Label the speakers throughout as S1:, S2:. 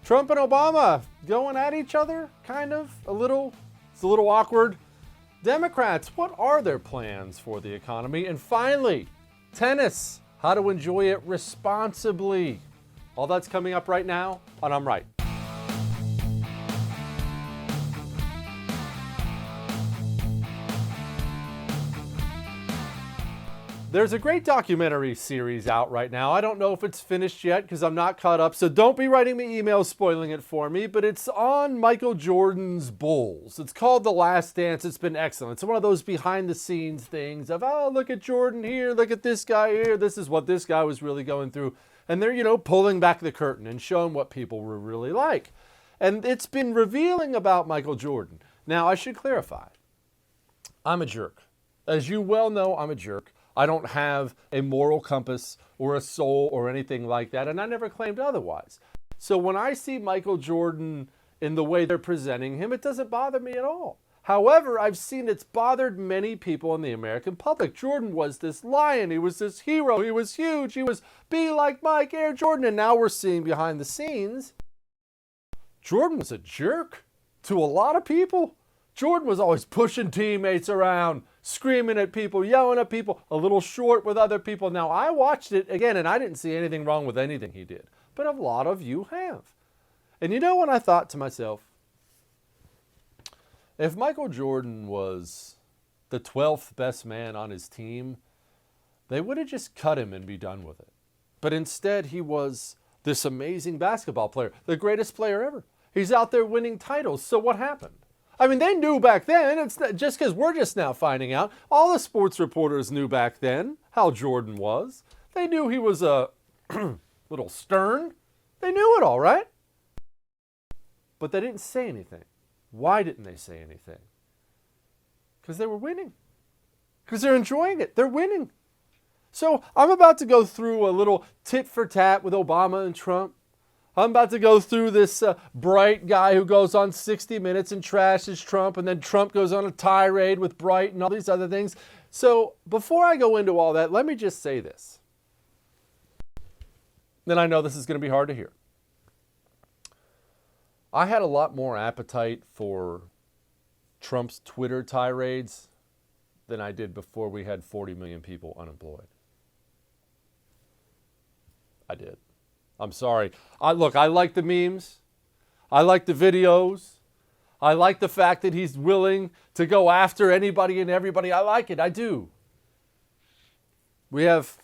S1: Trump and Obama going at each other, kind of, a little. It's a little awkward. Democrats, what are their plans for the economy? And finally, tennis, how to enjoy it responsibly. All that's coming up right now on I'm Right. There's a great documentary series out right now. I don't know if it's finished yet because I'm not caught up, so don't be writing me emails spoiling it for me, but it's on Michael Jordan's Bulls. It's called The Last Dance. It's been excellent. It's one of those behind-the-scenes things of, oh, look at Jordan here, look at this guy here, this is what this guy was really going through. And they're, pulling back the curtain and showing what people were really like. And it's been revealing about Michael Jordan. Now, I should clarify. I'm a jerk. As you well know, I'm a jerk. I don't have a moral compass or a soul or anything like that, and I never claimed otherwise. So when I see Michael Jordan in the way they're presenting him, it doesn't bother me at all. However, I've seen it's bothered many people in the American public. Jordan was this lion. He was this hero. He was huge. He was be like Mike, Air Jordan. And now we're seeing behind the scenes, Jordan was a jerk to a lot of people. Jordan was always pushing teammates around, screaming at people, yelling at people, a little short with other people. Now, I watched it again, and I didn't see anything wrong with anything he did. But a lot of you have. And when I thought to myself, if Michael Jordan was the 12th best man on his team, they would have just cut him and be done with it. But instead, he was this amazing basketball player, the greatest player ever. He's out there winning titles. So what happened? I mean, they knew back then. It's not just because we're just now finding out. All the sports reporters knew back then how Jordan was. They knew he was a little stern. They knew it all, right? But they didn't say anything. Why didn't they say anything? Because they were winning. Because they're enjoying it. They're winning. So I'm about to go through a little tit for tat with Obama and Trump. I'm about to go through this Bright guy who goes on 60 Minutes and trashes Trump, and then Trump goes on a tirade with Bright and all these other things. So before I go into all that, let me just say this. Then I know this is going to be hard to hear. I had a lot more appetite for Trump's Twitter tirades than I did before we had 40 million people unemployed. I did. I'm sorry. I like the memes. I like the videos. I like the fact that he's willing to go after anybody and everybody. I like it. I do. We have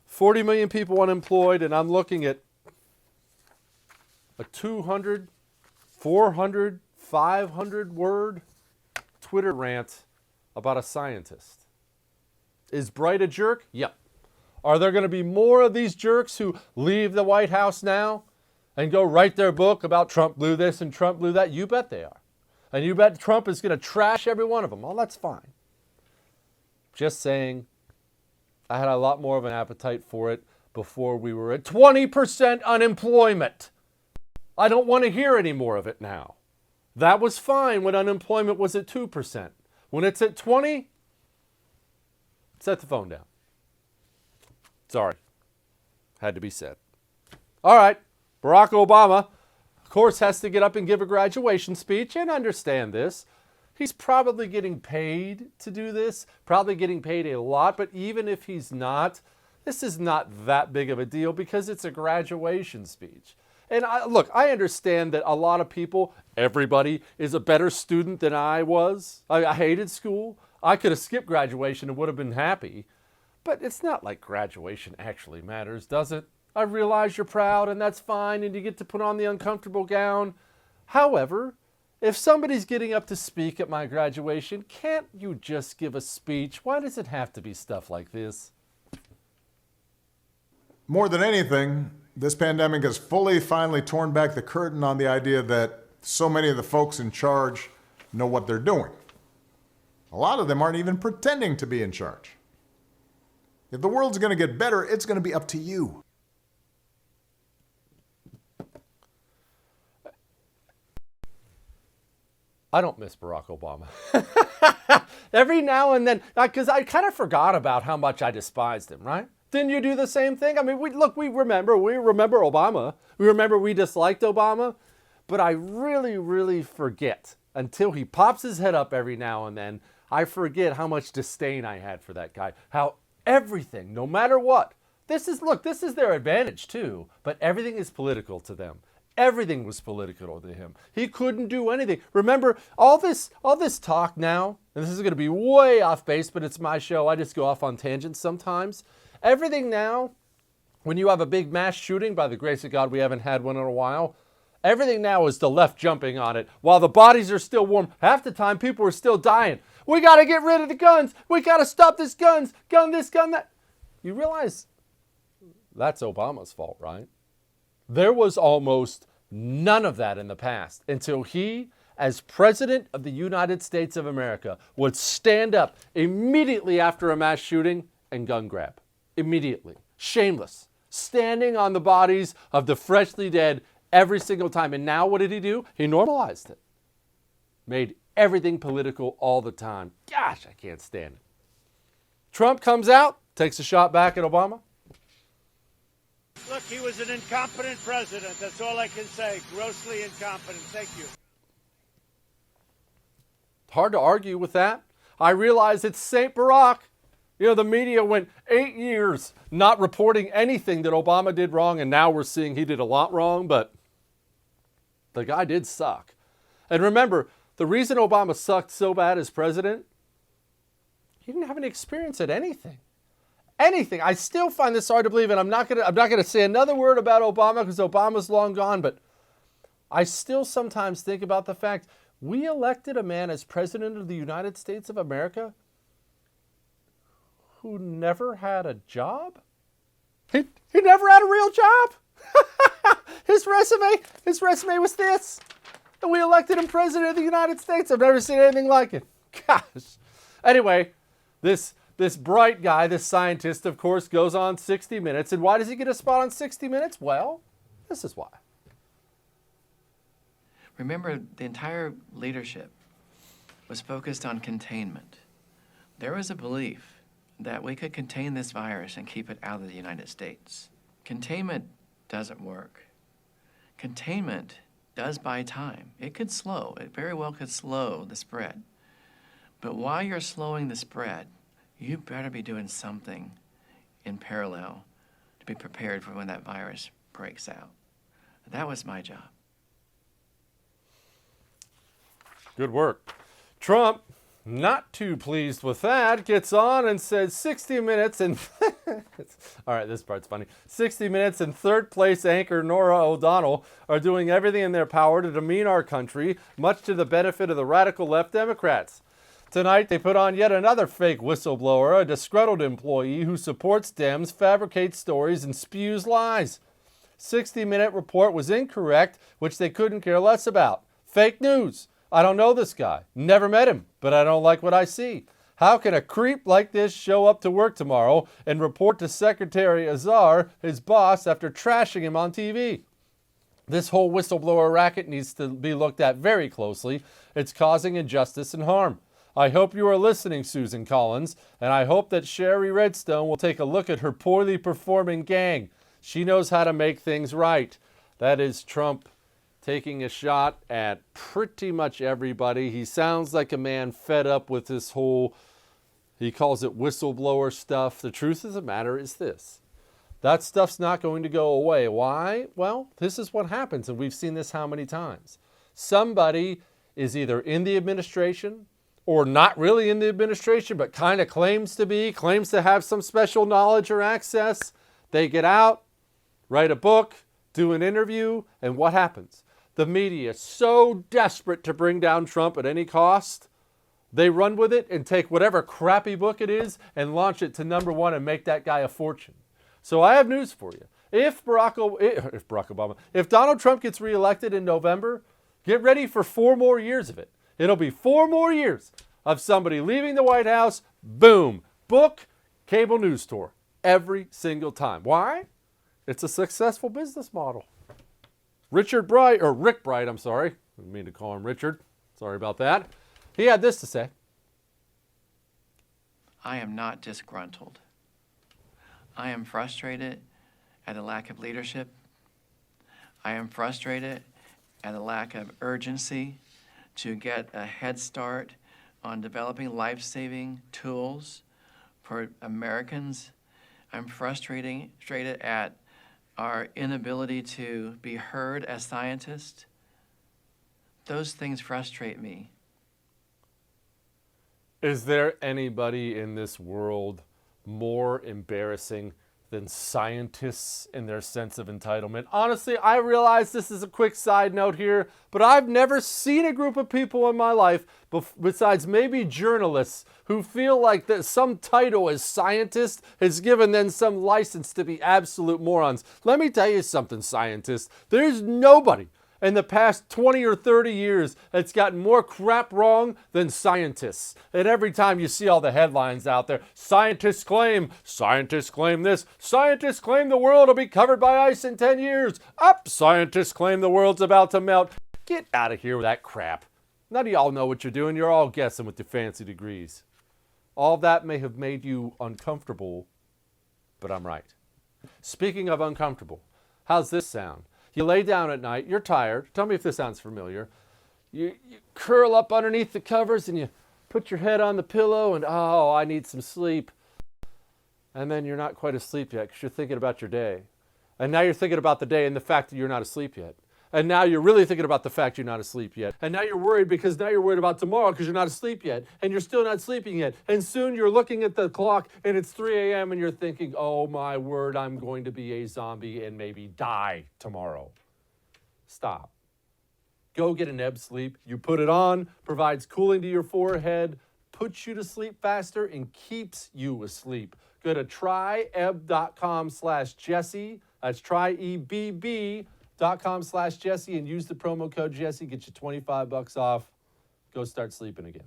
S1: 40 million people unemployed, and I'm looking at a 200, 400, 500 word Twitter rant about a scientist. Is Bright a jerk? Yep. Are there going to be more of these jerks who leave the White House now and go write their book about Trump blew this and Trump blew that? You bet they are. And you bet Trump is going to trash every one of them. Well, that's fine. Just saying, I had a lot more of an appetite for it before we were at 20% unemployment. I don't want to hear any more of it now. That was fine when unemployment was at 2%. When it's at 20, set the phone down. Sorry. Had to be said. All right. Barack Obama, of course, has to get up and give a graduation speech, and understand this. He's probably getting paid to do this, probably getting paid a lot, but even if he's not, this is not that big of a deal because it's a graduation speech. And I understand that a lot of people, everybody, is a better student than I was. I hated school. I could have skipped graduation and would have been happy. But it's not like graduation actually matters, does it? I realize you're proud, and that's fine, and you get to put on the uncomfortable gown. However, if somebody's getting up to speak at my graduation, can't you just give a speech? Why does it have to be stuff like this?
S2: More than anything, this pandemic has finally torn back the curtain on the idea that so many of the folks in charge know what they're doing. A lot of them aren't even pretending to be in charge. If the world's going to get better, it's going to be up to you.
S1: I don't miss Barack Obama. Every now and then, because I kind of forgot about how much I despised him, right? Didn't you do the same thing? I mean, we remember Obama. We remember we disliked Obama. But I really, really forget, until he pops his head up every now and then, I forget how much disdain I had for that guy. How everything, no matter what, this is their advantage too, but everything is political to them. Everything was political to him. He couldn't do anything. Remember, all this talk now, and this is going to be way off base, but it's my show. I just go off on tangents sometimes. Everything now, when you have a big mass shooting, by the grace of God, we haven't had one in a while, everything now is the left jumping on it. While the bodies are still warm, half the time people are still dying. We got to get rid of the guns. We got to stop this gun this, gun that. You realize that's Obama's fault, right? There was almost none of that in the past until he, as President of the United States of America, would stand up immediately after a mass shooting and gun grab. Immediately. Shameless. Standing on the bodies of the freshly dead every single time. And now what did he do? He normalized it. Made everything political all the time. Gosh, I can't stand it. Trump comes out, takes a shot back at Obama.
S3: Look, he was an incompetent president. That's all I can say. Grossly incompetent. Thank you.
S1: Hard to argue with that. I realize it's St. Barack. You know, the media went 8 years not reporting anything that Obama did wrong, and now we're seeing he did a lot wrong, but the guy did suck. And remember, the reason Obama sucked so bad as president, he didn't have any experience at anything. Anything. I still find this hard to believe, and I'm not gonna say another word about Obama because Obama's long gone, but I still sometimes think about the fact we elected a man as president of the United States of America who never had a job? He never had a real job. His resume was this. And we elected him president of the United States. I've never seen anything like it. Gosh. Anyway, this bright guy, this scientist, of course, goes on 60 Minutes. And why does he get a spot on 60 Minutes? Well, this is why.
S4: Remember, the entire leadership was focused on containment. There was a belief that we could contain this virus and keep it out of the United States. Containment doesn't work. Containment does buy time. It very well could slow the spread. But while you're slowing the spread, you better be doing something in parallel to be prepared for when that virus breaks out. That was my job.
S1: Good work. Trump, not too pleased with that, gets on and says 60 Minutes and all right, this part's funny. 60 Minutes and third place anchor Norah O'Donnell are doing everything in their power to demean our country, much to the benefit of the radical left Democrats. Tonight, they put on yet another fake whistleblower, a disgruntled employee who supports Dems, fabricates stories, and spews lies. 60-minute report was incorrect, which they couldn't care less about. Fake news. I don't know this guy. Never met him, but I don't like what I see. How can a creep like this show up to work tomorrow and report to Secretary Azar, his boss, after trashing him on TV? This whole whistleblower racket needs to be looked at very closely. It's causing injustice and harm. I hope you are listening, Susan Collins, and I hope that Sherry Redstone will take a look at her poorly performing gang. She knows how to make things right. That is Trump taking a shot at pretty much everybody. He sounds like a man fed up with this whole, he calls it whistleblower stuff. The truth of the matter is this. That stuff's not going to go away. Why? Well, this is what happens, and we've seen this how many times. Somebody is either in the administration or not really in the administration, but kind of claims to have some special knowledge or access. They get out, write a book, do an interview, and what happens? The media is so desperate to bring down Trump at any cost, they run with it and take whatever crappy book it is and launch it to #1 and make that guy a fortune. So I have news for you. If Donald Trump gets reelected in November, get ready for 4 more years of it. It'll be 4 more years of somebody leaving the White House, boom, book, cable news tour, every single time. Why? It's a successful business model. Rick Bright, I didn't mean to call him Richard. Sorry about that. He had this to say.
S4: I am not disgruntled. I am frustrated at a lack of leadership. I am frustrated at a lack of urgency to get a head start on developing life-saving tools for Americans. I'm frustrated at our inability to be heard as scientists. Those things frustrate me.
S1: Is there anybody in this world more embarrassing than scientists in their sense of entitlement? Honestly, I realize this is a quick side note here, but I've never seen a group of people in my life, besides maybe journalists, who feel like that some title as scientist has given them some license to be absolute morons. Let me tell you something, scientists. There's nobody in the past 20 or 30 years that's gotten more crap wrong than scientists. And every time you see all the headlines out there, scientists claim this, scientists claim the world will be covered by ice in 10 years. Scientists claim the world's about to melt. Get out of here with that crap. None of y'all know what you're doing. You're all guessing with your fancy degrees. All that may have made you uncomfortable, but I'm right. Speaking of uncomfortable, how's this sound? You lay down at night, you're tired. Tell me if this sounds familiar. You curl up underneath the covers and you put your head on the pillow and, oh, I need some sleep. And then you're not quite asleep yet because you're thinking about your day. And now you're thinking about the day and the fact that you're not asleep yet. And now you're really thinking about the fact you're not asleep yet. And now you're worried because now you're worried about tomorrow because you're not asleep yet. And you're still not sleeping yet. And soon you're looking at the clock and it's 3 a.m. and you're thinking, oh my word, I'm going to be a zombie and maybe die tomorrow. Stop. Go get an ebb sleep. You put it on, provides cooling to your forehead, puts you to sleep faster, and keeps you asleep. Go to tryebb.com/Jesse. That's tryebb.com/Jesse and use the promo code Jesse. Get you $25 off. Go start sleeping again.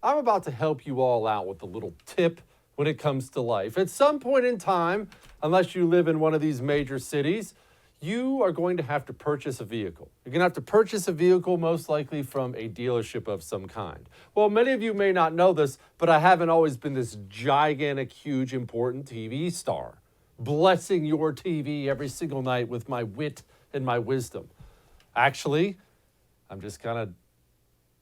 S1: I'm about to help you all out with a little tip when it comes to life. At some point in time, unless you live in one of these major cities, you are going to have to purchase a vehicle. You're going to have to purchase a vehicle most likely from a dealership of some kind. Well, many of you may not know this, but I haven't always been this gigantic, huge, important TV star, blessing your TV every single night with my wit and my wisdom. Actually, I'm just kind of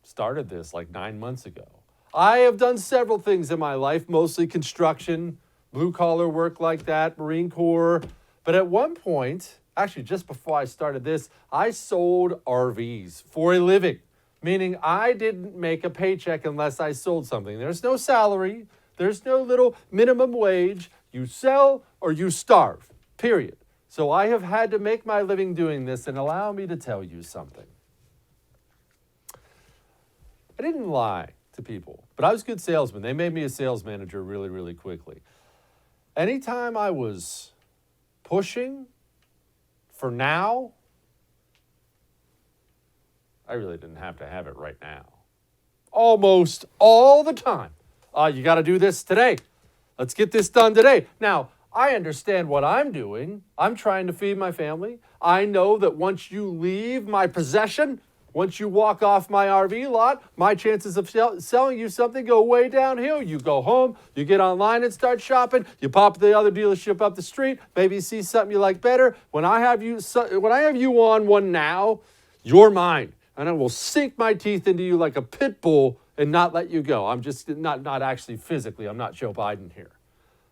S1: started this like 9 months ago. I have done several things in my life, mostly construction, blue-collar work like that, Marine Corps. But at one point, actually just before I started this, I sold RVs for a living, meaning I didn't make a paycheck unless I sold something. There's no salary. There's no little minimum wage. You sell or you starve, period. So I have had to make my living doing this, and allow me to tell you something. I didn't lie to people, but I was a good salesman. They made me a sales manager really, really quickly. Anytime I was pushing for now, I really didn't have to have it right now. Almost all the time. You got to do this today. Let's get this done today. Now, I understand what I'm doing. I'm trying to feed my family. I know that once you leave my possession, once you walk off my RV lot, my chances of selling you something go way downhill. You go home, you get online and start shopping, you pop the other dealership up the street, maybe you see something you like better. When I have you on one now, you're mine. And I will sink my teeth into you like a pit bull and not let you go. I'm just not actually physically. I'm not Joe Biden here.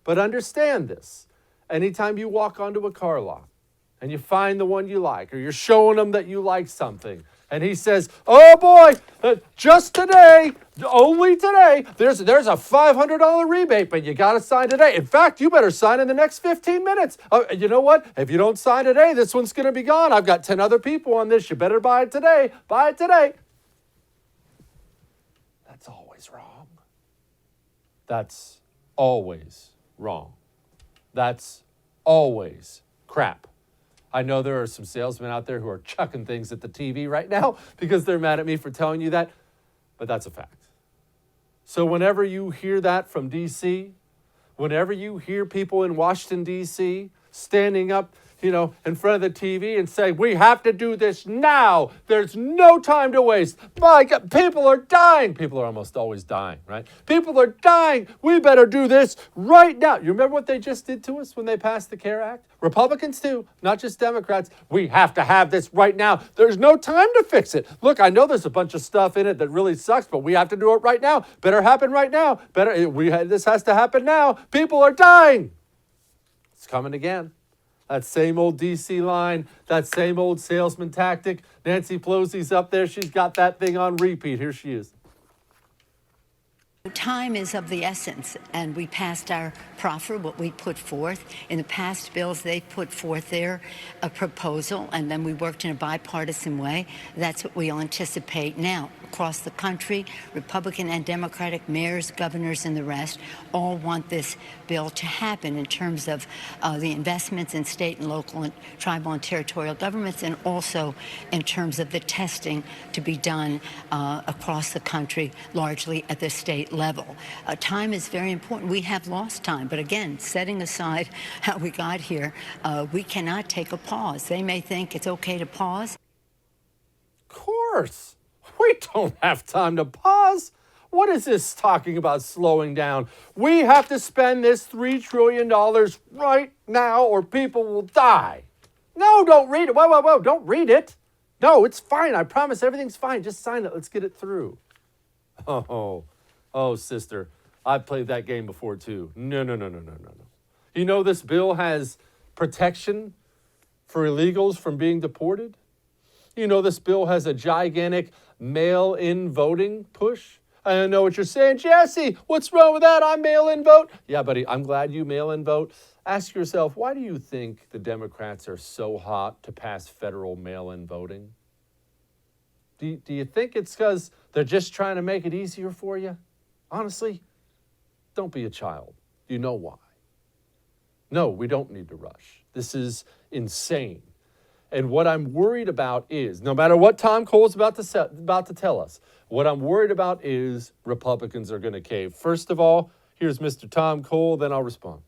S1: But understand this. Anytime you walk onto a car lot and you find the one you like, or you're showing them that you like something, and he says, oh boy, just today, only today, there's a $500 rebate, but you got to sign today. In fact, you better sign in the next 15 minutes. You know what? If you don't sign today, this one's going to be gone. I've got 10 other people on this. You better buy it today. Buy it today. That's always wrong. That's always wrong. That's always crap. I know there are some salesmen out there who are chucking things at the TV right now because they're mad at me for telling you that, but that's a fact. So whenever you hear that from D.C., whenever you hear people in Washington, D.C. standing up in front of the TV and say, we have to do this now. There's no time to waste. My God, people are dying. People are almost always dying, right? People are dying. We better do this right now. You remember what they just did to us when they passed the CARE Act? Republicans too, not just Democrats. We have to have this right now. There's no time to fix it. Look, I know there's a bunch of stuff in it that really sucks, but we have to do it right now. Better happen right now. This has to happen now. People are dying. It's coming again. That same old D.C. line, that same old salesman tactic. Nancy Pelosi's up there. She's got that thing on repeat. Here she is.
S5: Time is of the essence, and we passed our proffer, what we put forth. In the past bills, they put forth their proposal, and then we worked in a bipartisan way. That's what we'll anticipate now. Across the country, Republican and Democratic mayors, governors, and the rest all want this bill to happen in terms of the investments in state and local and tribal and territorial governments, and also in terms of the testing to be done across the country, largely at the state level. Time is very important. We have lost time, but again, setting aside how we got here, we cannot take a pause. They may think it's okay to pause.
S1: Of course. We don't have time to pause. What is this talking about slowing down? We have to spend this $3 trillion right now or people will die. No, don't read it. Whoa. Don't read it. No, it's fine. I promise everything's fine. Just sign it. Let's get it through. Oh, sister. I've played that game before too. No. You know this bill has protection for illegals from being deported? You know this bill has a gigantic mail-in voting push? I know what you're saying. Jesse, what's wrong with that? I mail-in vote. Yeah, buddy, I'm glad you mail-in vote. Ask yourself, why do you think the Democrats are so hot to pass federal mail-in voting? Do you think it's because they're just trying to make it easier for you? Honestly, don't be a child. You know why. No, we don't need to rush. This is insane. And what I'm worried about is, no matter what Tom Cole's about to tell us, what I'm worried about is Republicans are going to cave. First of all, here's Mr. Tom Cole, then I'll respond.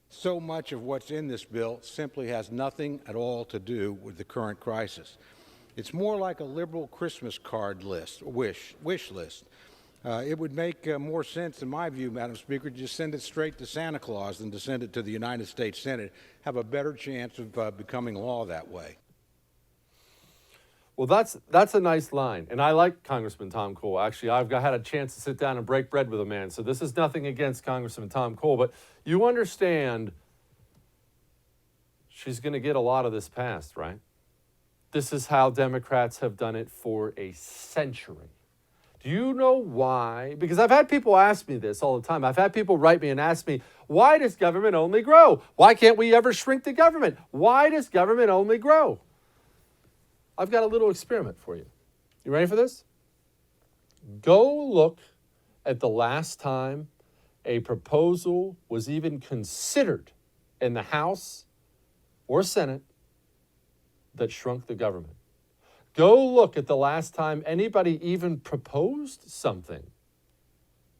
S6: So much of what's in this bill simply has nothing at all to do with the current crisis. It's more like a liberal Christmas card list, wish list. It would make more sense, in my view, Madam Speaker, to just send it straight to Santa Claus than to send it to the United States Senate. Have a better chance of becoming law that way.
S1: Well, that's a nice line, and I like Congressman Tom Cole. Actually, I've had a chance to sit down and break bread with a man, so this is nothing against Congressman Tom Cole, but you understand she's going to get a lot of this passed, right? This is how Democrats have done it for a century. Do you know why? Because I've had people ask me this all the time. I've had people write me and ask me, why does government only grow? Why can't we ever shrink the government? Why does government only grow? I've got a little experiment for you. You ready for this? Go look at the last time a proposal was even considered in the House or Senate that shrunk the government. Go look at the last time anybody even proposed something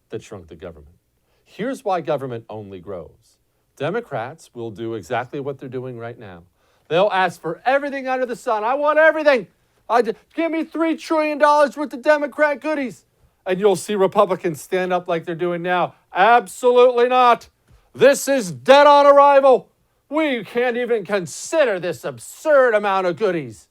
S1: that shrunk the government. Here's why government only grows. Democrats will do exactly what they're doing right now. They'll ask for everything under the sun. I want everything. Give me $3 trillion worth of Democrat goodies. And you'll see Republicans stand up like they're doing now. Absolutely not. This is dead on arrival. We can't even consider this absurd amount of goodies.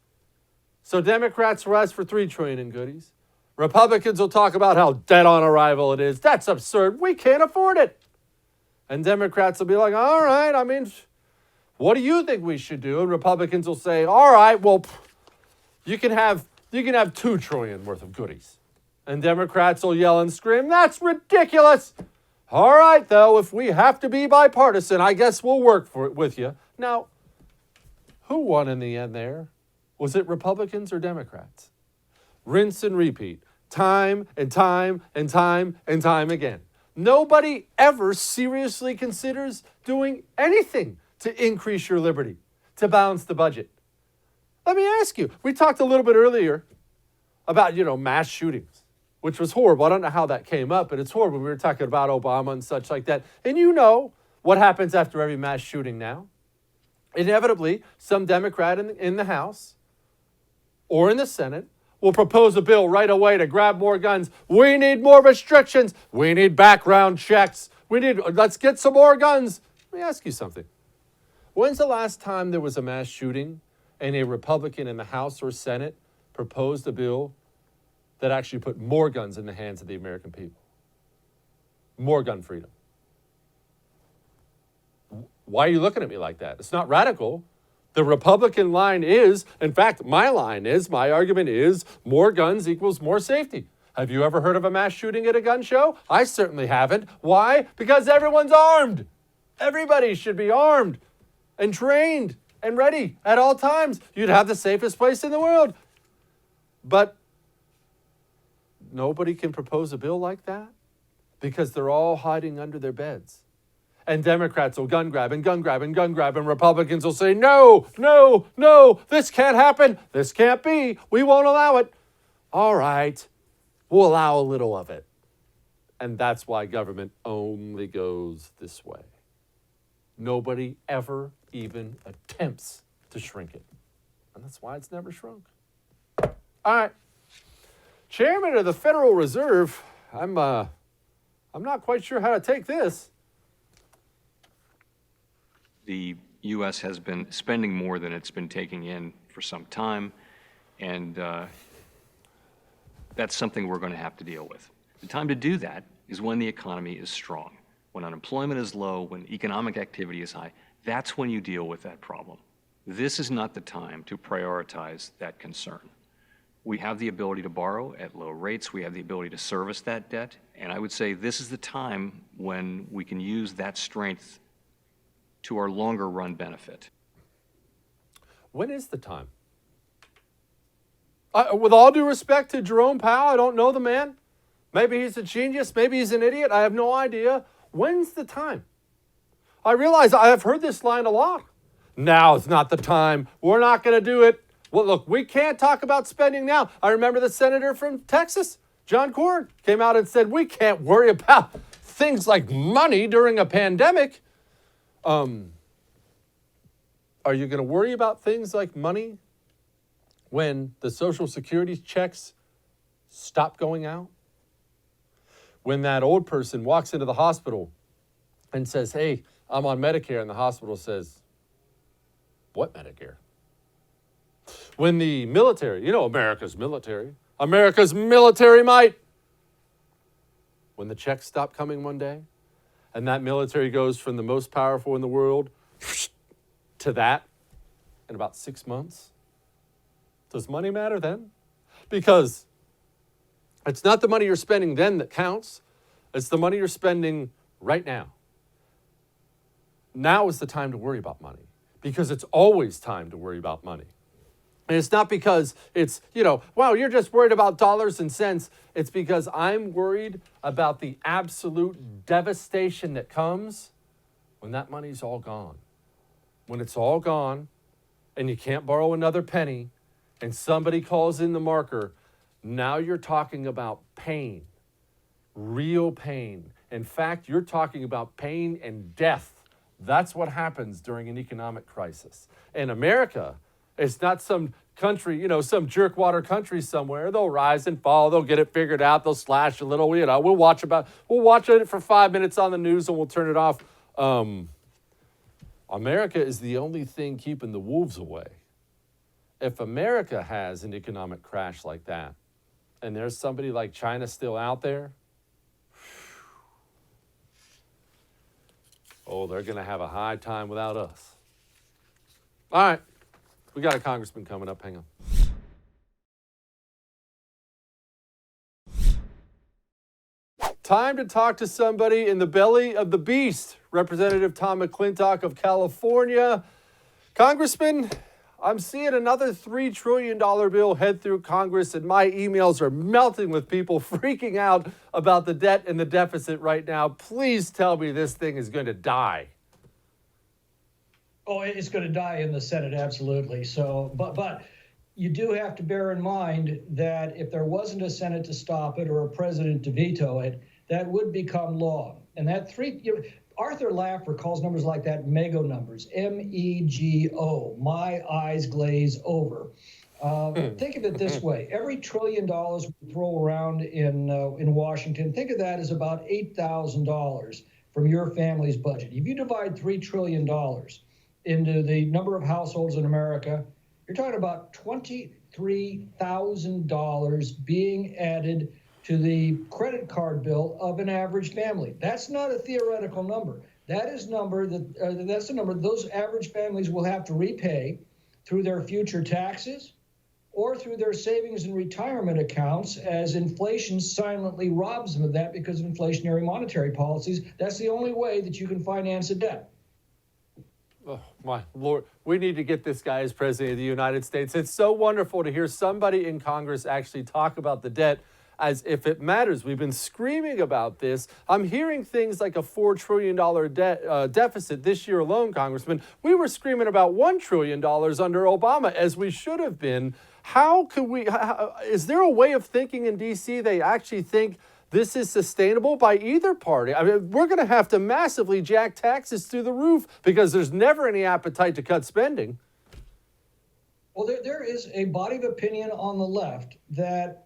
S1: So Democrats will ask for $3 trillion in goodies. Republicans will talk about how dead on arrival it is. That's absurd. We can't afford it. And Democrats will be like, all right, what do you think we should do? And Republicans will say, all right, well, you can have $2 trillion worth of goodies. And Democrats will yell and scream, that's ridiculous. All right, though, if we have to be bipartisan, I guess we'll work for it with you. Now, who won in the end there? Was it Republicans or Democrats? Rinse and repeat, time and time and time and time again. Nobody ever seriously considers doing anything to increase your liberty, to balance the budget. Let me ask you, we talked a little bit earlier about, mass shootings, which was horrible. I don't know how that came up, but it's horrible. We were talking about Obama and such like that. And you know what happens after every mass shooting now? inevitably some Democrat in the House or in the Senate will propose a bill right away to grab more guns. We need more restrictions. We need background checks. Let's get some more guns. Let me ask you something. When's the last time there was a mass shooting and a Republican in the House or Senate proposed a bill that actually put more guns in the hands of the American people? More gun freedom. Why are you looking at me like that? It's not radical. The Republican line is, in fact, my argument is, more guns equals more safety. Have you ever heard of a mass shooting at a gun show? I certainly haven't. Why? Because everyone's armed. Everybody should be armed and trained and ready at all times. You'd have the safest place in the world. But nobody can propose a bill like that because they're all hiding under their beds. And Democrats will gun grab and gun grab and gun grab, and Republicans will say, no, no, no, this can't happen. This can't be. We won't allow it. All right, we'll allow a little of it. And that's why government only goes this way. Nobody ever even attempts to shrink it. And that's why it's never shrunk. All right. Chairman of the Federal Reserve, I'm not quite sure how to take this.
S7: The U.S. has been spending more than it's been taking in for some time, and that's something we're going to have to deal with. The time to do that is when the economy is strong, when unemployment is low, when economic activity is high. That's when you deal with that problem. This is not the time to prioritize that concern. We have the ability to borrow at low rates. We have the ability to service that debt, and I would say this is the time when we can use that strength to our longer run benefit.
S1: When is the time? With all due respect to Jerome Powell, I don't know the man. Maybe he's a genius. Maybe he's an idiot. I have no idea. When's the time? I realize I have heard this line a lot. Now is not the time. We're not going to do it. Well, look, we can't talk about spending now. I remember the senator from Texas, John Cornyn, came out and said, we can't worry about things like money during a pandemic. Are you going to worry about things like money when the Social Security checks stop going out? When that old person walks into the hospital and says, hey, I'm on Medicare, and the hospital says, what Medicare? When the military, America's military might, when the checks stop coming one day, and that military goes from the most powerful in the world to that in about 6 months. Does money matter then? Because it's not the money you're spending then that counts. It's the money you're spending right now. Now is the time to worry about money, because it's always time to worry about money. And it's not because it's, wow, you're just worried about dollars and cents. It's because I'm worried about the absolute devastation that comes when that money's all gone. When it's all gone and you can't borrow another penny and somebody calls in the marker, now you're talking about pain, real pain. In fact, you're talking about pain and death. That's what happens during an economic crisis. In America, it's not some country, some jerkwater country somewhere. They'll rise and fall. They'll get it figured out. They'll slash a little. We'll watch it for 5 minutes on the news and we'll turn it off. America is the only thing keeping the wolves away. If America has an economic crash like that, and there's somebody like China still out there, they're going to have a high time without us. All right. We got a congressman coming up. Hang on. Time to talk to somebody in the belly of the beast. Representative Tom McClintock of California. Congressman, I'm seeing another $3 trillion bill head through Congress, and my emails are melting with people freaking out about the debt and the deficit right now. Please tell me this thing is going to die.
S8: Oh, it's going to die in the Senate, absolutely. So, but you do have to bear in mind that if there wasn't a Senate to stop it or a president to veto it, that would become law. And that Arthur Laffer calls numbers like that mego numbers, M-E-G-O, my eyes glaze over. Think of it this way. Every $1 trillion we throw around in Washington, think of that as about $8,000 from your family's budget. If you divide $3 trillion into the number of households in America, you're talking about $23,000 being added to the credit card bill of an average family. That's not a theoretical number. That's a number those average families will have to repay through their future taxes or through their savings and retirement accounts as inflation silently robs them of that because of inflationary monetary policies. That's the only way that you can finance a debt.
S1: Oh, my Lord. We need to get this guy as president of the United States. It's so wonderful to hear somebody in Congress actually talk about the debt as if it matters. We've been screaming about this. I'm hearing things like a $4 trillion deficit this year alone, Congressman. We were screaming about $1 trillion under Obama, as we should have been. Is there a way of thinking in D.C. they actually think this is sustainable by either party? I mean, we're going to have to massively jack taxes through the roof because there's never any appetite to cut spending.
S8: Well, there is a body of opinion on the left that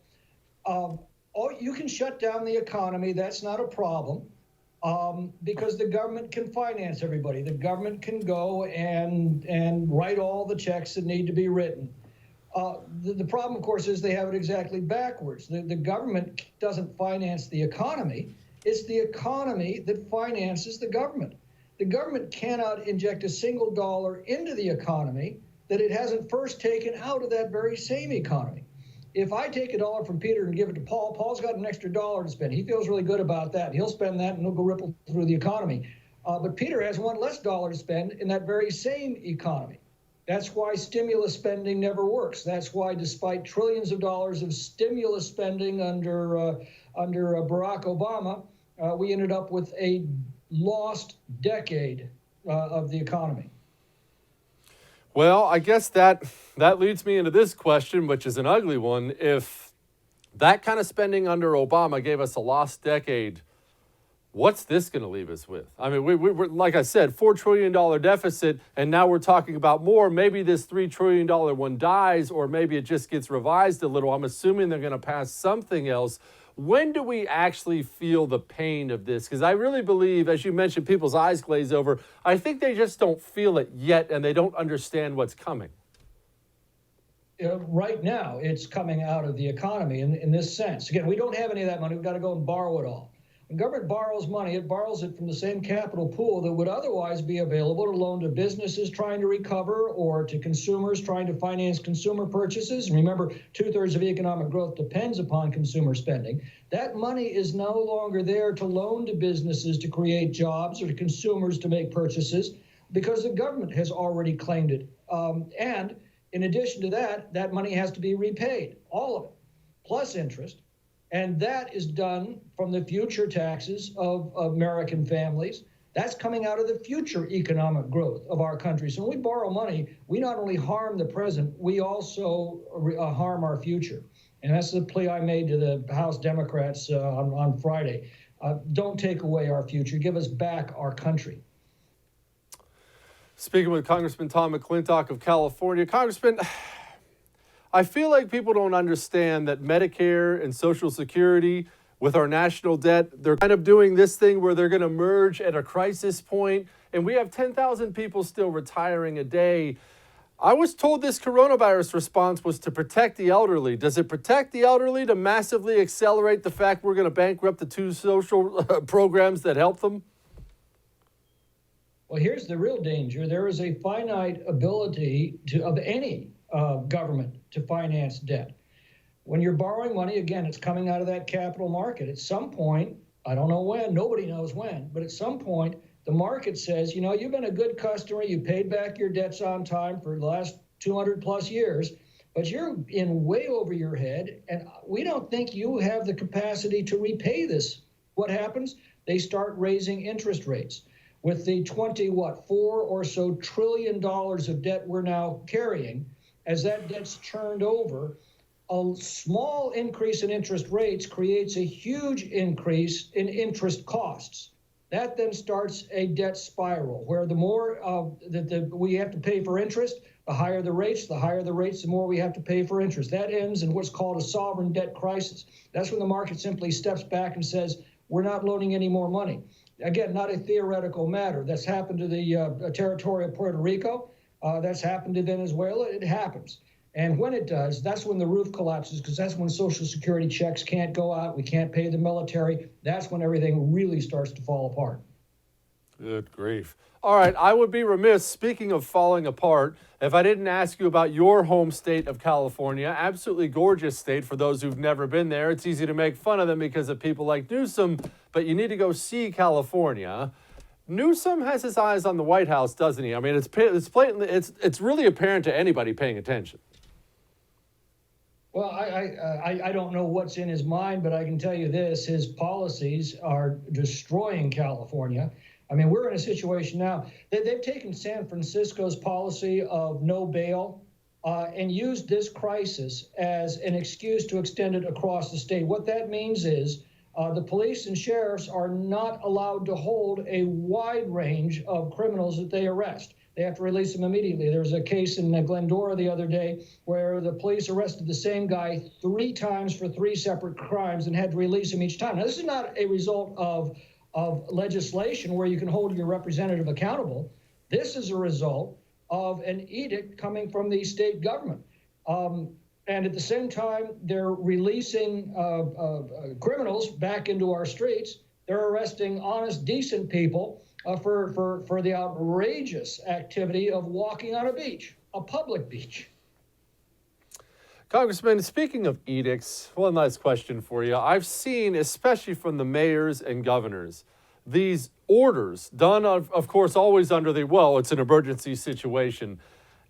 S8: you can shut down the economy. That's not a problem because the government can finance everybody. The government can go and write all the checks that need to be written. The problem, of course, is they have it exactly backwards. The government doesn't finance the economy. It's the economy that finances the government. The government cannot inject a single dollar into the economy that it hasn't first taken out of that very same economy. If I take $1 from Peter and give it to Paul, Paul's got an extra $1 to spend. He feels really good about that. He'll spend that and it'll go ripple through the economy. But Peter has one less dollar to spend in that very same economy. That's why stimulus spending never works. That's why, despite trillions of dollars of stimulus spending under Barack Obama, we ended up with a lost decade of the economy.
S1: Well, I guess that leads me into this question, which is an ugly one. If that kind of spending under Obama gave us a lost decade, what's this going to leave us with? I mean, we're like I said, $4 trillion deficit, and now we're talking about more. Maybe this $3 trillion one dies, or maybe it just gets revised a little. I'm assuming they're going to pass something else. When do we actually feel the pain of this? Because I really believe, as you mentioned, people's eyes glaze over. I think they just don't feel it yet, and they don't understand what's coming.
S8: Right now, it's coming out of the economy in this sense. Again, we don't have any of that money. We've got to go and borrow it all. When government borrows money, it borrows it from the same capital pool that would otherwise be available to loan to businesses trying to recover or to consumers trying to finance consumer purchases. And remember, 2/3 of economic growth depends upon consumer spending. That money is no longer there to loan to businesses to create jobs or to consumers to make purchases because the government has already claimed it. And in addition to that, that money has to be repaid, all of it, plus interest. And that is done from the future taxes of American families. That's coming out of the future economic growth of our country. So when we borrow money, we not only harm the present, we also harm our future. And that's the plea I made to the House Democrats on Friday. Don't take away our future. Give us back our country.
S1: Speaking with Congressman Tom McClintock of California. Congressman, I feel like people don't understand that Medicare and Social Security, with our national debt, they're kind of doing this thing where they're going to merge at a crisis point, and we have 10,000 people still retiring a day. I was told this coronavirus response was to protect the elderly. Does it protect the elderly to massively accelerate the fact we're going to bankrupt the two social programs that help them?
S8: Well, here's the real danger. There is a finite ability of any government to finance debt. When you're borrowing money, again, it's coming out of that capital market. At some point, I don't know when, nobody knows when, but at some point, the market says, you've been a good customer, you paid back your debts on time for the last 200 plus years, but you're in way over your head, and we don't think you have the capacity to repay this. What happens? They start raising interest rates. With the 4 or so trillion dollars of debt we're now carrying, as that debt's churned over, a small increase in interest rates creates a huge increase in interest costs. That then starts a debt spiral where the more we have to pay for interest, the higher the rates, the more we have to pay for interest. That ends in what's called a sovereign debt crisis. That's when the market simply steps back and says, we're not loaning any more money. Again, not a theoretical matter. That's happened to the territory of Puerto Rico. That's happened to Venezuela. It happens. And when it does, that's when the roof collapses, because that's when Social Security checks can't go out. We can't pay the military. That's when everything really starts to fall apart.
S1: Good grief. All right, I would be remiss, speaking of falling apart, if I didn't ask you about your home state of California. Absolutely gorgeous state for those who've never been there. It's easy to make fun of them because of people like Newsom, but you need to go see California. Newsom has his eyes on the White House, doesn't he? I mean, it's really apparent to anybody paying attention.
S8: Well, I don't know what's in his mind, but I can tell you this: his policies are destroying California. I mean, we're in a situation now that they've taken San Francisco's policy of no bail and used this crisis as an excuse to extend it across the state. What that means is the police and sheriffs are not allowed to hold a wide range of criminals that they arrest. They have to release them immediately. There was a case in Glendora the other day where the police arrested the same guy 3 times for 3 separate crimes and had to release him each time. Now, this is not a result of legislation where you can hold your representative accountable. This is a result of an edict coming from the state government. And at the same time, they're releasing criminals back into our streets. They're arresting honest, decent people for the outrageous activity of walking on a beach, a public beach.
S1: Congressman, speaking of edicts, one last question for you. I've seen, especially from the mayors and governors, these orders done, of course, always under it's an emergency situation.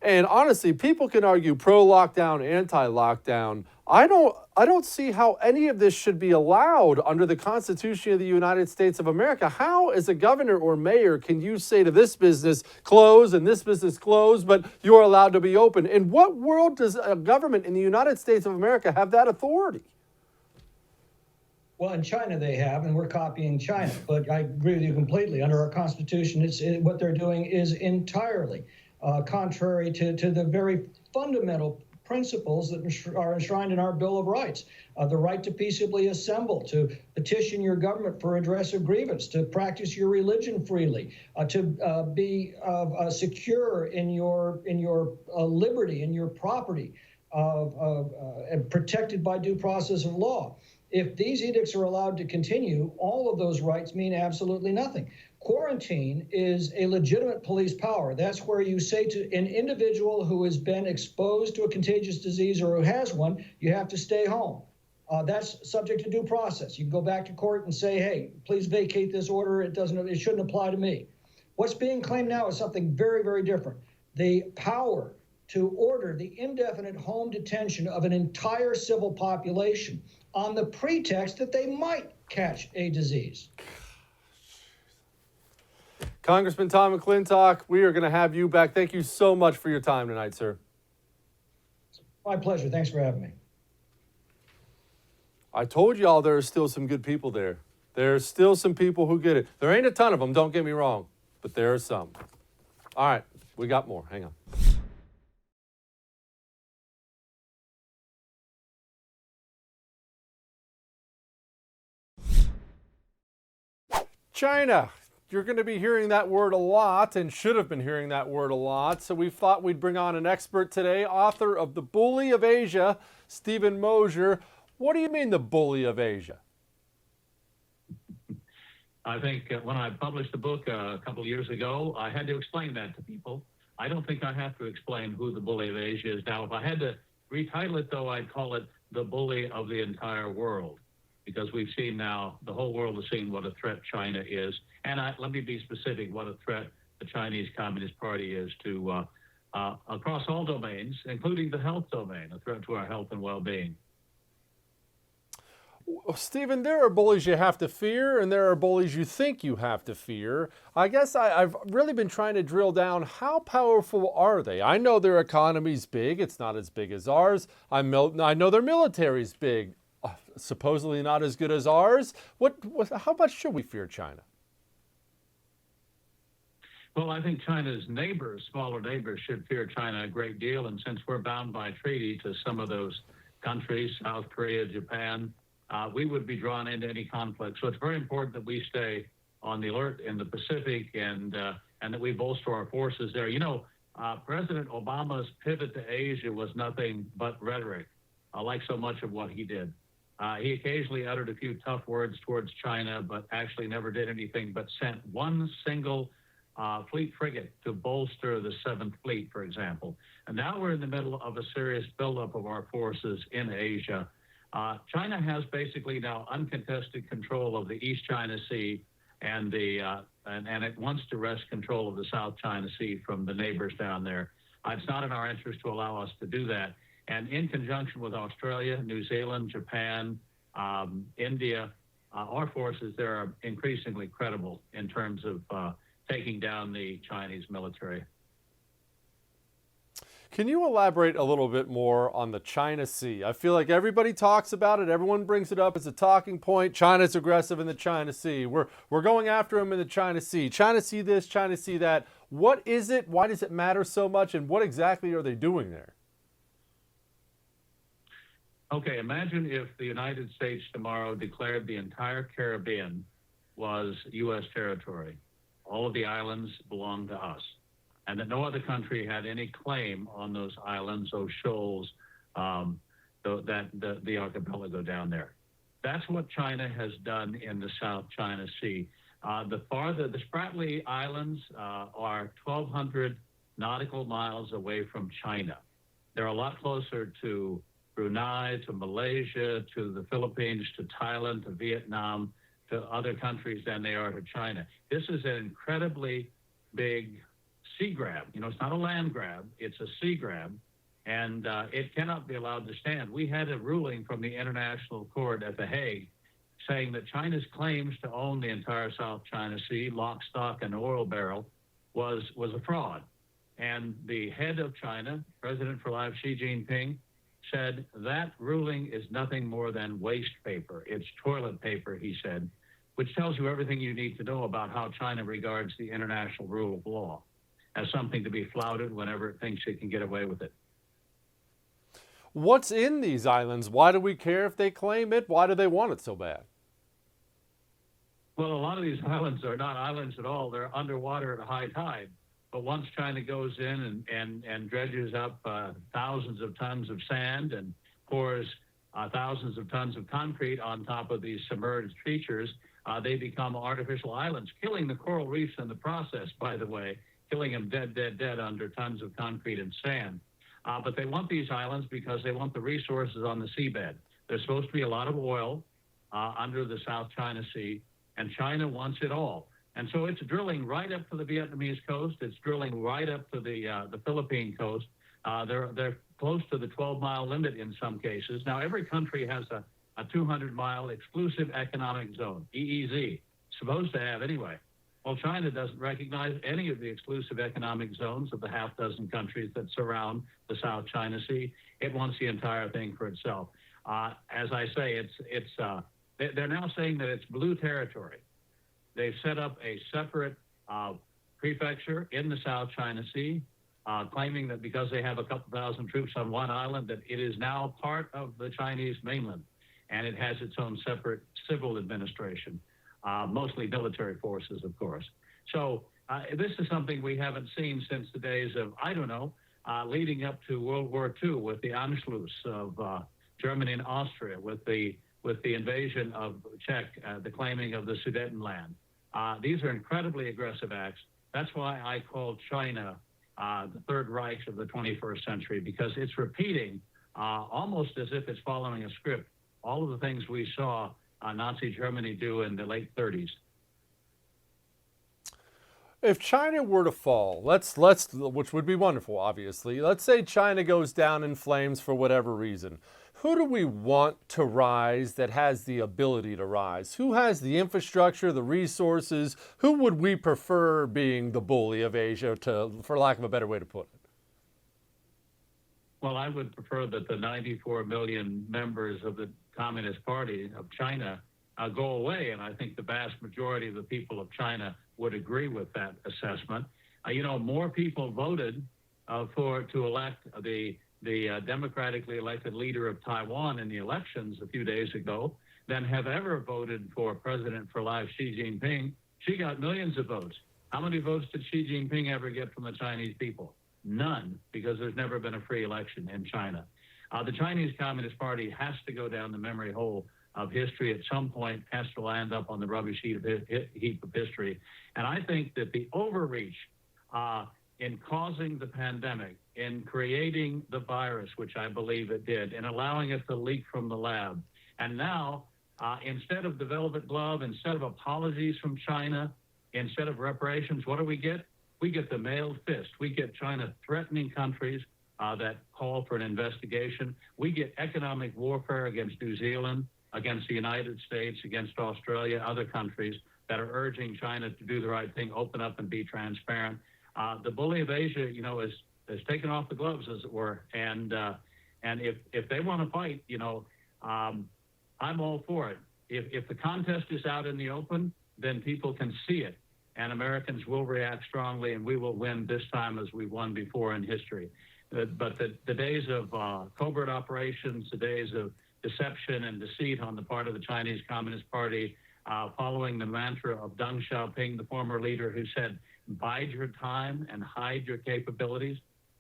S1: And honestly, people can argue pro-lockdown, anti-lockdown. I don't see how any of this should be allowed under the Constitution of the United States of America. How, as a governor or mayor, can you say to this business, close, and this business, close, but you're allowed to be open? In what world does a government in the United States of America have that authority?
S8: Well, in China they have, and we're copying China. But I agree with you completely. Under our Constitution, what they're doing is entirely contrary to the very fundamental principles that are enshrined in our Bill of Rights. The right to peaceably assemble, to petition your government for redress of grievance, to practice your religion freely, to be secure in your liberty, in your property, and protected by due process of law. If these edicts are allowed to continue, all of those rights mean absolutely nothing. Quarantine is a legitimate police power. That's where you say to an individual who has been exposed to a contagious disease or who has one, you have to stay home. That's subject to due process. You can go back to court and say, hey, please vacate this order. It shouldn't apply to me. What's being claimed now is something very, very different. The power to order the indefinite home detention of an entire civil population on the pretext that they might catch a disease.
S1: Congressman Tom McClintock, we are going to have you back. Thank you so much for your time tonight, sir.
S8: My pleasure. Thanks for having me.
S1: I told y'all there are still some good people there. There's still some people who get it. There ain't a ton of them, don't get me wrong, but there are some. All right, we got more. Hang on. China. You're going to be hearing that word a lot and should have been hearing that word a lot. So we thought we'd bring on an expert today, author of The Bully of Asia, Stephen Mosier. What do you mean, the bully of Asia?
S9: I think when I published the book a couple of years ago, I had to explain that to people. I don't think I have to explain who the bully of Asia is now. If I had to retitle it, though, I'd call it the bully of the entire world, because we've seen now, the whole world has seen what a threat China is. And let me be specific, what a threat the Chinese Communist Party is to across all domains, including the health domain, a threat to our health and well-being.
S1: Stephen, there are bullies you have to fear, and there are bullies you think you have to fear. I guess I've really been trying to drill down, how powerful are they? I know their economy's big. It's not as big as ours. I know their military's big. Supposedly not as good as ours. How much should we fear China?
S9: Well, I think China's neighbors, smaller neighbors, should fear China a great deal. And since we're bound by treaty to some of those countries, South Korea, Japan, we would be drawn into any conflict. So it's very important that we stay on the alert in the Pacific and that we bolster our forces there. You know, President Obama's pivot to Asia was nothing but rhetoric, like so much of what he did. He occasionally uttered a few tough words towards China, but actually never did anything but sent one single fleet frigate to bolster the 7th Fleet, for example. And now we're in the middle of a serious buildup of our forces in Asia. China has basically now uncontested control of the East China Sea, and it wants to wrest control of the South China Sea from the neighbors down there. It's not in our interest to allow us to do that. And in conjunction with Australia, New Zealand, Japan, India, our forces there are increasingly credible in terms of taking down the Chinese military.
S1: Can you elaborate a little bit more on the China Sea? I feel like everybody talks about it. Everyone brings it up as a talking point. China's aggressive in the China Sea. We're going after them in the China Sea. China Sea this, China Sea that. What is it? Why does it matter so much? And what exactly are they doing there?
S9: Okay, imagine if the United States tomorrow declared the entire Caribbean was U.S. territory. All of the islands belong to us, and that no other country had any claim on those islands, those shoals, the archipelago down there. That's what China has done in the South China Sea. The Spratly Islands are 1,200 nautical miles away from China. They're a lot closer to Brunei, to Malaysia, to the Philippines, to Thailand, to Vietnam, to other countries than they are to China. This is an incredibly big sea grab. You know, it's not a land grab, it's a sea grab, and it cannot be allowed to stand. We had a ruling from the International Court at The Hague saying that China's claims to own the entire South China Sea, lock, stock, and oil barrel, was a fraud. And the head of China, President for Life Xi Jinping, said that ruling is nothing more than waste paper. It's toilet paper, he said, which tells you everything you need to know about how China regards the international rule of law as something to be flouted whenever it thinks it can get away with it.
S1: What's in these islands? Why do we care if they claim it? Why do they want it so bad?
S9: Well, a lot of these islands are not islands at all. They're underwater at high tide. But once China goes in and dredges up thousands of tons of sand and pours thousands of tons of concrete on top of these submerged features, they become artificial islands, killing the coral reefs in the process, by the way, killing them dead under tons of concrete and sand. But they want these islands because they want the resources on the seabed. There's supposed to be a lot of oil under the South China Sea, and China wants it all. And so it's drilling right up to the Vietnamese coast. It's drilling right up to the Philippine coast. They're close to the 12-mile limit in some cases. Now, every country has a 200-mile exclusive economic zone, EEZ, supposed to have anyway. Well, China doesn't recognize any of the exclusive economic zones of the half dozen countries that surround the South China Sea. It wants the entire thing for itself. As I say, they're now saying that it's blue territory. They've set up a separate prefecture in the South China Sea, claiming that because they have a couple thousand troops on one island, that it is now part of the Chinese mainland, and it has its own separate civil administration, mostly military forces, of course. So this is something we haven't seen since the days of, leading up to World War II with the Anschluss of Germany and Austria, with the invasion of Czech, the claiming of the Sudetenland. These are incredibly aggressive acts. That's why I call China the Third Reich of the 21st century, because it's repeating, almost as if it's following a script, all of the things we saw Nazi Germany do in the late 30s.
S1: If China were to fall, which would be wonderful, obviously. Let's say China goes down in flames for whatever reason. Who do we want to rise that has the ability to rise? Who has the infrastructure, the resources? Who would we prefer being the bully of Asia, for lack of a better way to put it?
S9: Well, I would prefer that the 94 million members of the Communist Party of China go away, and I think the vast majority of the people of China would agree with that assessment. more people voted to elect the democratically elected leader of Taiwan in the elections a few days ago than have ever voted for President for Life Xi Jinping. She got millions of votes. How many votes did Xi Jinping ever get from the Chinese people? None, because there's never been a free election in China. The Chinese Communist Party has to go down the memory hole of history at some point, has to land up on the rubbish heap of history. And I think that the overreach in causing the pandemic, in creating the virus, which I believe it did, in allowing it to leak from the lab, and now, instead of the velvet glove, instead of apologies from China, instead of reparations, what do we get? We get the mailed fist. We get China threatening countries that call for an investigation. We get economic warfare against New Zealand, against the United States, against Australia, other countries that are urging China to do the right thing, open up and be transparent. The bully of Asia, has taken off the gloves, as it were. And if they want to fight, I'm all for it. If the contest is out in the open, then people can see it. And Americans will react strongly, and we will win this time as we've won before in history. But the days of covert operations, the days of deception and deceit on the part of the Chinese Communist Party, following the mantra of Deng Xiaoping, the former leader, who said, bide your time and hide your capabilities.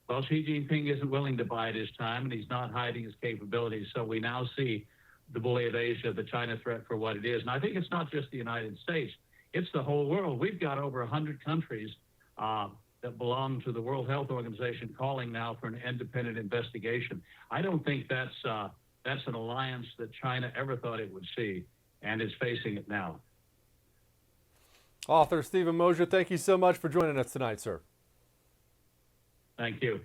S9: Well, Xi Jinping isn't willing to bide his time, and he's not hiding his capabilities. So we now see the bully of Asia, the China threat, for what it is. And I think it's not just the United States. It's the whole world. We've got over 100 countries that belong to the World Health Organization calling now for an independent investigation. I don't think that's an alliance that China ever thought it would see, and it's facing it now.
S1: Author Stephen Mosier, thank you so much for joining us tonight, sir.
S9: Thank you.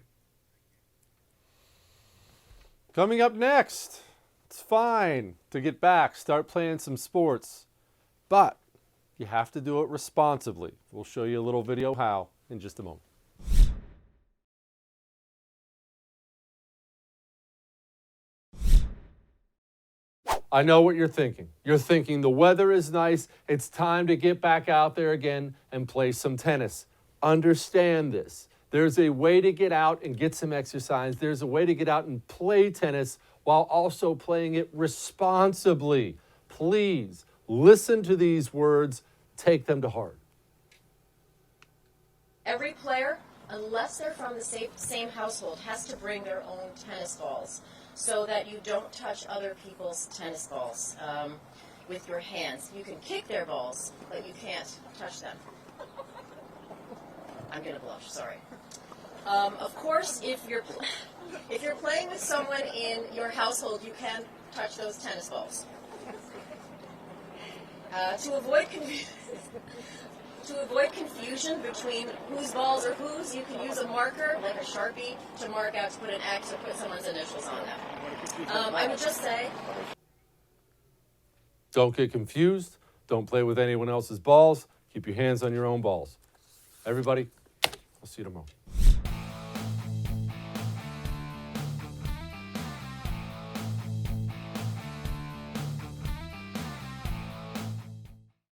S1: Coming up next, it's fine to get back, start playing some sports, but you have to do it responsibly. We'll show you a little video how in just a moment. I know what you're thinking. You're thinking the weather is nice. It's time to get back out there again and play some tennis. Understand this. There's a way to get out and get some exercise. There's a way to get out and play tennis while also playing it responsibly. Please listen to these words. Take them to heart.
S10: Every player, unless they're from the same household, has to bring their own tennis balls so that you don't touch other people's tennis balls with your hands. You can kick their balls, but you can't touch them. I'm gonna blush, sorry. Of course, if you're playing with someone in your household, you can touch those tennis balls. To avoid confusion between whose balls are whose, you can use a marker, like a Sharpie, to mark out, to put an X or put someone's initials on them. I would just say,
S1: don't get confused. Don't play with anyone else's balls. Keep your hands on your own balls. Everybody, I'll see you tomorrow.